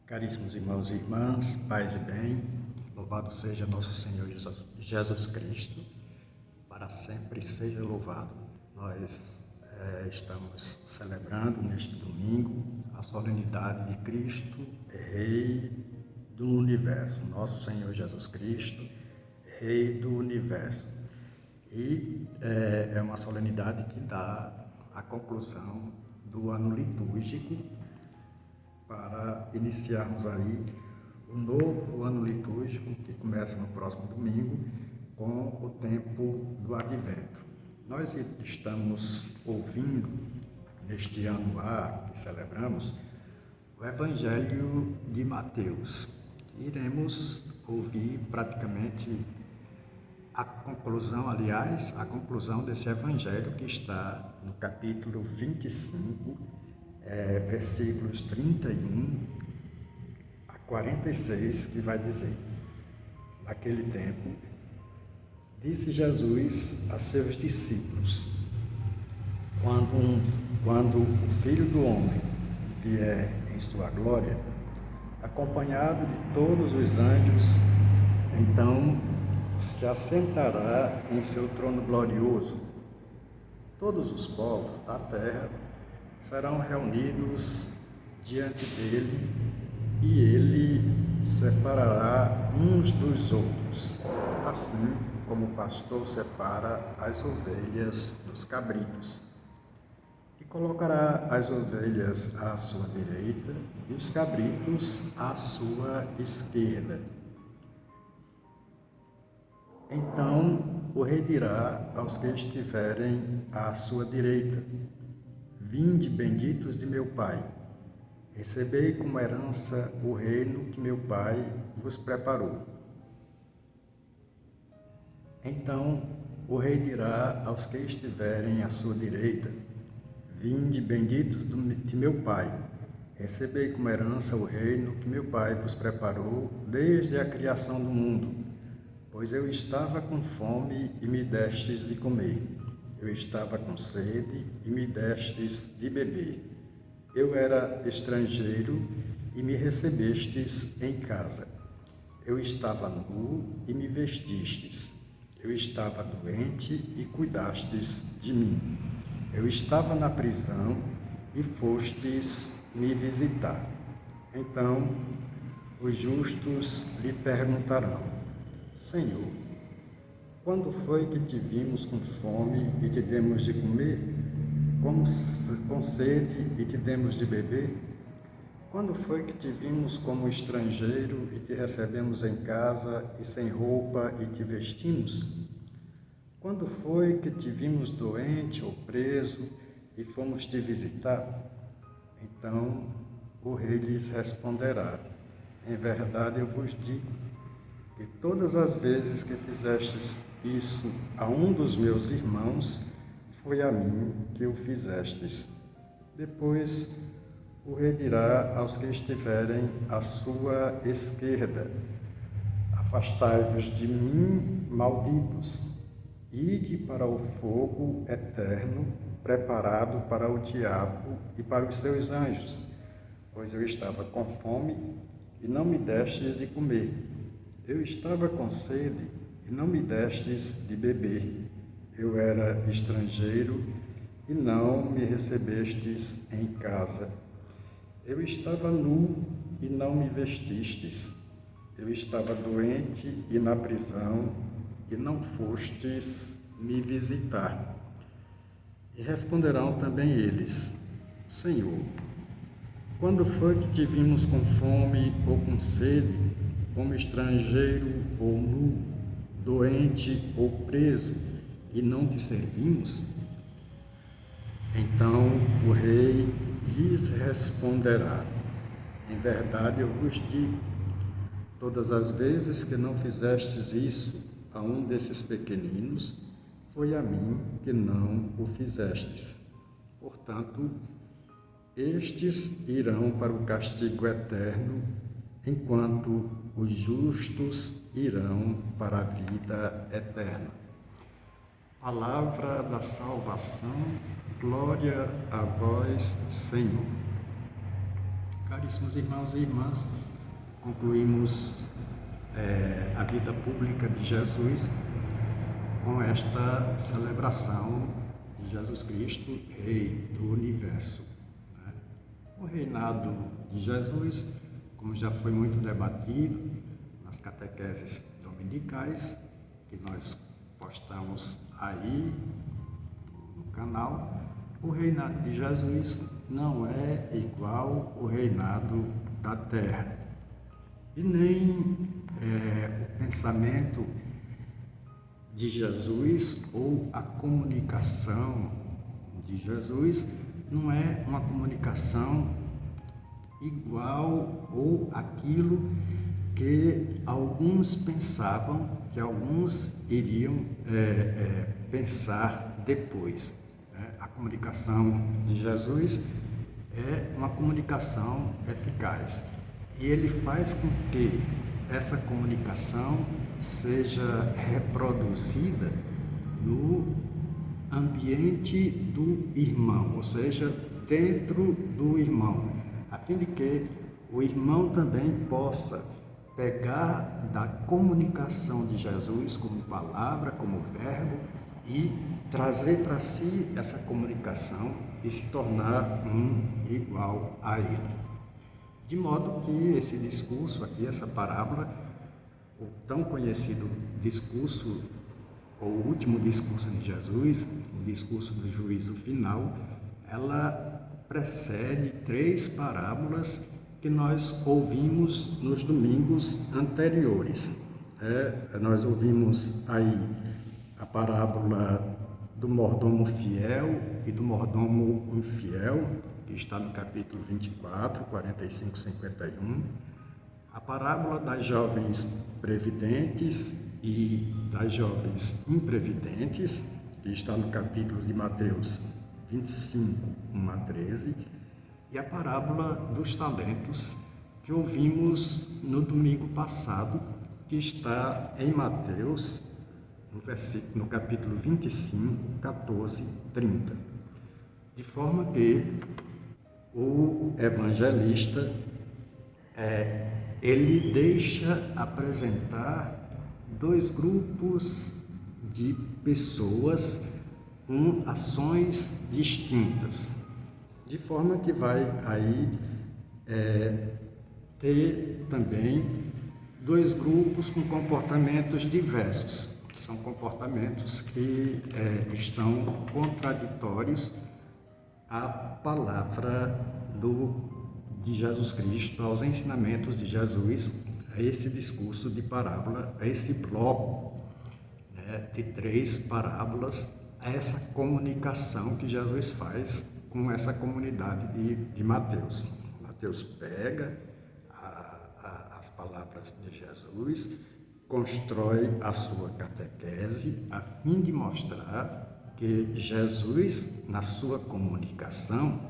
Caríssimos irmãos e irmãs, paz e bem, louvado seja nosso Senhor Jesus Cristo, para sempre seja louvado. Nós estamos celebrando neste domingo a solenidade de Cristo, Rei do Universo, nosso Senhor Jesus Cristo, Rei do Universo. E é uma solenidade que dá a conclusão do ano litúrgico, para iniciarmos aí o novo ano litúrgico que começa no próximo domingo com o tempo do Advento. Nós estamos ouvindo neste ano A que celebramos o Evangelho de Mateus. Iremos ouvir praticamente a conclusão desse Evangelho que está no capítulo 25, versículos 31 a 46, que vai dizer: naquele tempo, disse Jesus a seus discípulos: quando o Filho do Homem vier em sua glória, acompanhado de todos os anjos, então se assentará em seu trono glorioso. Todos os povos da terra serão reunidos diante dele, e ele separará uns dos outros, assim como o pastor separa as ovelhas dos cabritos. E colocará as ovelhas à sua direita e os cabritos à sua esquerda. Então o rei dirá aos que estiverem à sua direita: vinde, benditos de meu Pai, recebei como herança o reino que meu Pai vos preparou. Então o rei dirá aos que estiverem à sua direita: vinde, benditos de meu Pai, recebei como herança o reino que meu Pai vos preparou desde a criação do mundo. Pois eu estava com fome e me destes de comer. Eu estava com sede e me destes de beber. Eu era estrangeiro e me recebestes em casa. Eu estava nu e me vestistes. Eu estava doente e cuidastes de mim. Eu estava na prisão e fostes me visitar. Então os justos lhe perguntarão: Senhor, quando foi que te vimos com fome e te demos de comer, com sede e te demos de beber? Quando foi que te vimos como estrangeiro e te recebemos em casa e sem roupa e te vestimos? Quando foi que te vimos doente ou preso e fomos te visitar? Então o rei lhes responderá: em verdade eu vos digo, e todas as vezes que fizestes isso a um dos meus irmãos, foi a mim que o fizestes. Depois o rei dirá aos que estiverem à sua esquerda: afastai-vos de mim, malditos, ide para o fogo eterno, preparado para o diabo e para os seus anjos, pois eu estava com fome e não me destes de comer. Eu estava com sede e não me destes de beber. Eu era estrangeiro e não me recebestes em casa. Eu estava nu e não me vestistes. Eu estava doente e na prisão e não fostes me visitar. E responderão também eles: Senhor, quando foi que te vimos com fome ou com sede, como estrangeiro ou nu, doente ou preso, e não te servimos? Então o rei lhes responderá: em verdade eu vos digo, todas as vezes que não fizestes isso a um desses pequeninos, foi a mim que não o fizestes. Portanto, estes irão para o castigo eterno, enquanto os justos irão para a vida eterna. Palavra da salvação, glória a vós, Senhor. Caríssimos irmãos e irmãs, concluímos a vida pública de Jesus com esta celebração de Jesus Cristo, Rei do Universo. O reinado de Jesus, como já foi muito debatido nas catequeses dominicais, que nós postamos aí no canal, o reinado de Jesus não é igual ao reinado da terra. E nem o pensamento de Jesus ou a comunicação de Jesus não é uma comunicação igual ou aquilo que alguns pensavam, que alguns iriam pensar depois. A comunicação de Jesus é uma comunicação eficaz e ele faz com que essa comunicação seja reproduzida no ambiente do irmão, ou seja, dentro do irmão, a fim de que o irmão também possa pegar da comunicação de Jesus como palavra, como verbo, e trazer para si essa comunicação e se tornar um igual a ele. De modo que esse discurso aqui, essa parábola, o tão conhecido discurso, ou o último discurso de Jesus, o discurso do juízo final, ela precede 3 parábolas que nós ouvimos nos domingos anteriores. Nós ouvimos aí a parábola do mordomo fiel e do mordomo infiel, que está no capítulo 24, 45, 51. A parábola das jovens previdentes e das jovens imprevidentes, que está no capítulo de Mateus 25, 1 a 13. E a parábola dos talentos, que ouvimos no domingo passado, que está em Mateus, no capítulo 25, 14, 30. De forma que o evangelista, ele deixa apresentar 2 grupos de pessoas com ações distintas, de forma que vai aí ter também 2 grupos com comportamentos diversos. São comportamentos que estão contraditórios à palavra de Jesus Cristo, aos ensinamentos de Jesus, a esse discurso de parábola, a esse bloco de 3 parábolas, a essa comunicação que Jesus faz com essa comunidade de Mateus. Mateus pega as palavras de Jesus, constrói a sua catequese a fim de mostrar que Jesus, na sua comunicação,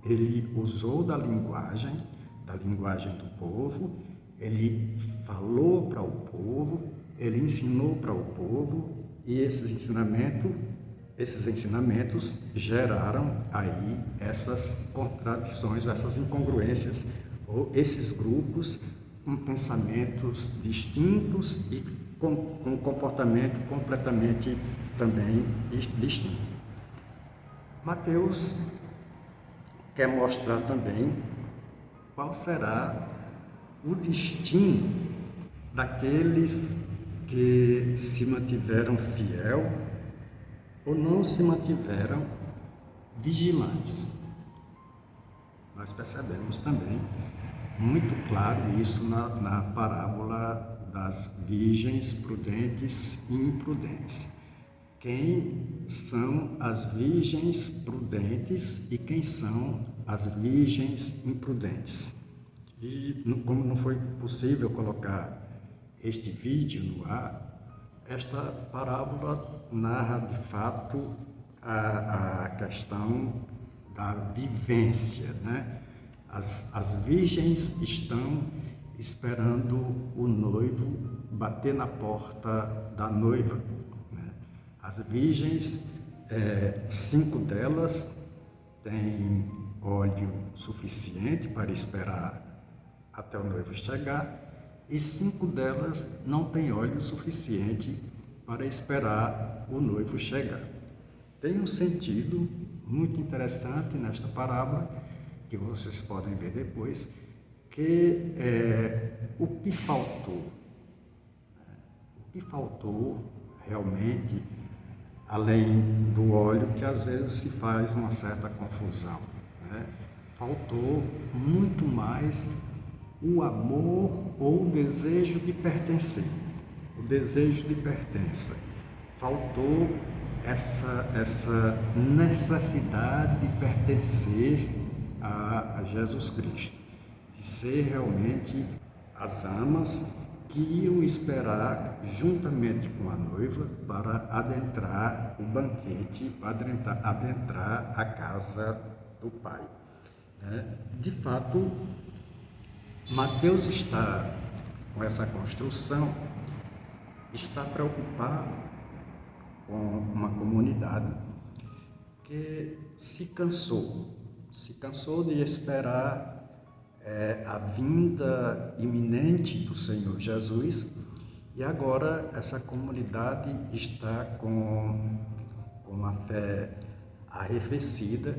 ele usou da linguagem do povo, ele falou para o povo, ele ensinou para o povo, e esses ensinamentos geraram aí essas contradições, essas incongruências, ou esses grupos com pensamentos distintos e com um comportamento completamente também distinto. Mateus quer mostrar também qual será o destino daqueles que se mantiveram fiel ou não se mantiveram vigilantes. Nós percebemos também muito claro isso na parábola das virgens prudentes e imprudentes. Quem são as virgens prudentes e quem são as virgens imprudentes? E como não foi possível colocar este vídeo no ar, esta parábola narra de fato a questão da vivência, né? As virgens estão esperando o noivo bater na porta da noiva, né? As virgens, 5 delas têm óleo suficiente para esperar até o noivo chegar, e 5 delas não têm óleo suficiente para esperar o noivo chegar. Tem um sentido muito interessante nesta parábola, que vocês podem ver depois, que o que faltou realmente, além do óleo, que às vezes se faz uma certa confusão, né? Faltou muito mais o amor ou o desejo de pertencer, o desejo de pertença. Faltou essa necessidade de pertencer a Jesus Cristo, de ser realmente as amas que iam esperar juntamente com a noiva para adentrar o banquete, adentrar a casa do Pai. De fato, Mateus está com essa construção, está preocupado com uma comunidade que se cansou de esperar a vinda iminente do Senhor Jesus, e agora essa comunidade está com a fé arrefecida,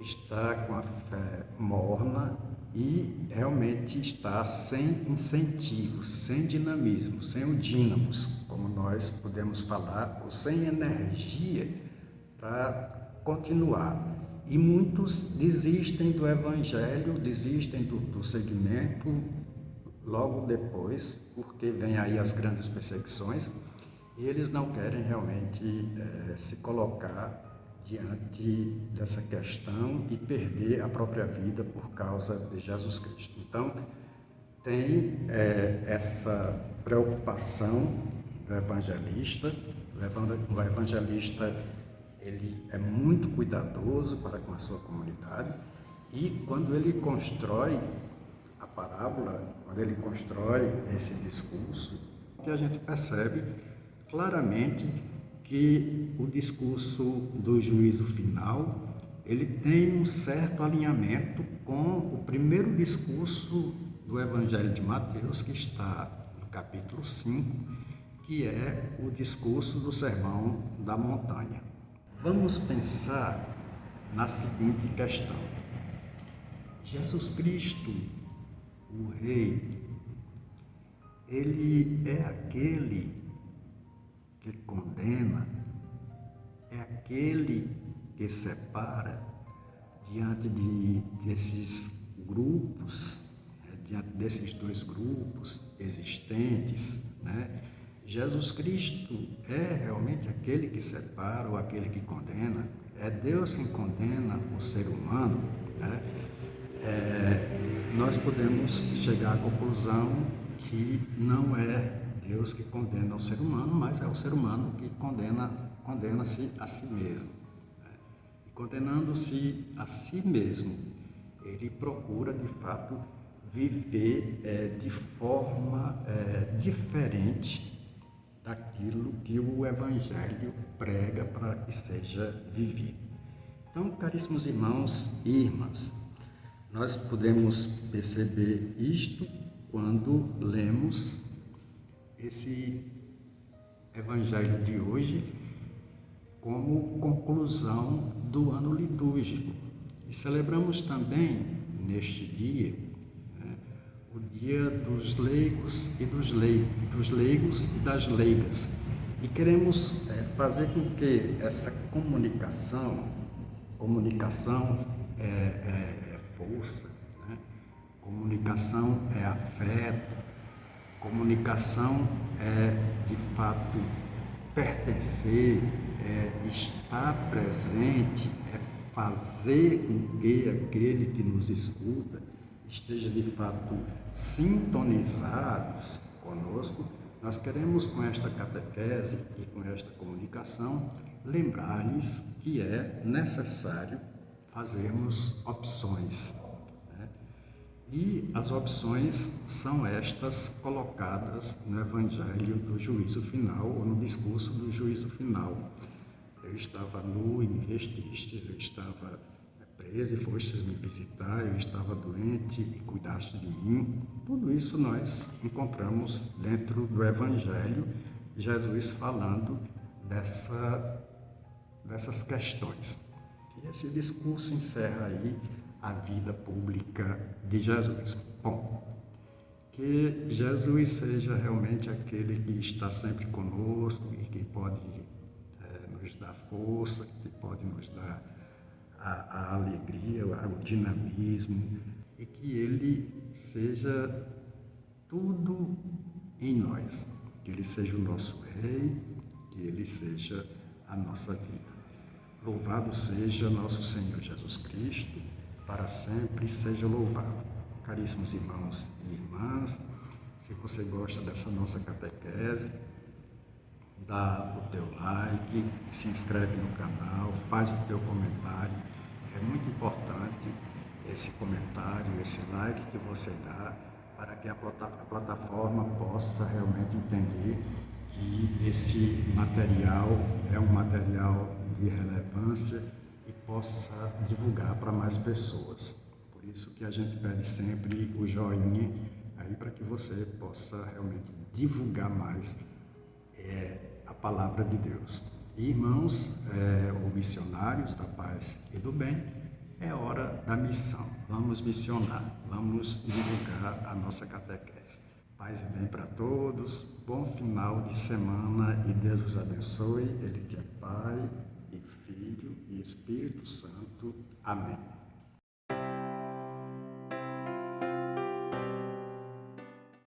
está com a fé morna e realmente está sem incentivo, sem dinamismo, sem o dínamos, como nós podemos falar, ou sem energia para continuar. E muitos desistem do Evangelho, desistem do segmento logo depois, porque vem aí as grandes perseguições, e eles não querem realmente se colocar diante dessa questão e perder a própria vida por causa de Jesus Cristo. Então, tem essa preocupação do evangelista. O evangelista, ele é muito cuidadoso para com a sua comunidade, e quando ele constrói a parábola, quando ele constrói esse discurso, que a gente percebe claramente que o discurso do juízo final, ele tem um certo alinhamento com o primeiro discurso do Evangelho de Mateus, que está no capítulo 5, que é o discurso do Sermão da Montanha. Vamos pensar na seguinte questão: Jesus Cristo, o Rei, ele é aquele que condena, é aquele que separa diante desses grupos, diante desses dois grupos existentes, né? Jesus Cristo é realmente aquele que separa ou aquele que condena? É Deus quem condena o ser humano, né? Nós podemos chegar à conclusão que não é Deus que condena o ser humano, mas é o ser humano que condena-se a si mesmo. E condenando-se a si mesmo, ele procura, de fato, viver de forma diferente daquilo que o Evangelho prega para que seja vivido. Então, caríssimos irmãos e irmãs, nós podemos perceber isto quando lemos esse Evangelho de hoje como conclusão do ano litúrgico. E celebramos também neste dia, o dia dos leigos e dos leigos e das leigas. E queremos fazer com que essa comunicação é força, né? Comunicação é afeto, comunicação é, de fato, pertencer, é estar presente, é fazer com que aquele que nos escuta esteja, de fato, sintonizados conosco. Nós queremos, com esta catequese e com esta comunicação, lembrar-lhes que é necessário fazermos opções, né? E as opções são estas colocadas no Evangelho do Juízo Final, ou no discurso do Juízo Final. Eu estava nu e me vestistes, eu estava 13 fostes me visitar, eu estava doente e cuidaste de mim. Tudo isso nós encontramos dentro do Evangelho, Jesus falando dessas questões. E esse discurso encerra aí a vida pública de Jesus. Bom, que Jesus seja realmente aquele que está sempre conosco e que pode nos dar força, que pode nos dar a alegria, o dinamismo, e que Ele seja tudo em nós, que Ele seja o nosso Rei, que Ele seja a nossa vida. Louvado seja nosso Senhor Jesus Cristo, para sempre seja louvado. Caríssimos irmãos e irmãs, se você gosta dessa nossa catequese, dá o teu like, se inscreve no canal, faz o teu comentário. É muito importante esse comentário, esse like que você dá, para que a plataforma possa realmente entender que esse material é um material de relevância e possa divulgar para mais pessoas. Por isso que a gente pede sempre o joinha aí para que você possa realmente divulgar mais a palavra de Deus. E, irmãos ou missionários da paz e do bem, é hora da missão. Vamos missionar, vamos divulgar a nossa catequese. Paz e bem para todos, bom final de semana e Deus os abençoe, Ele que é Pai e Filho e Espírito Santo. Amém.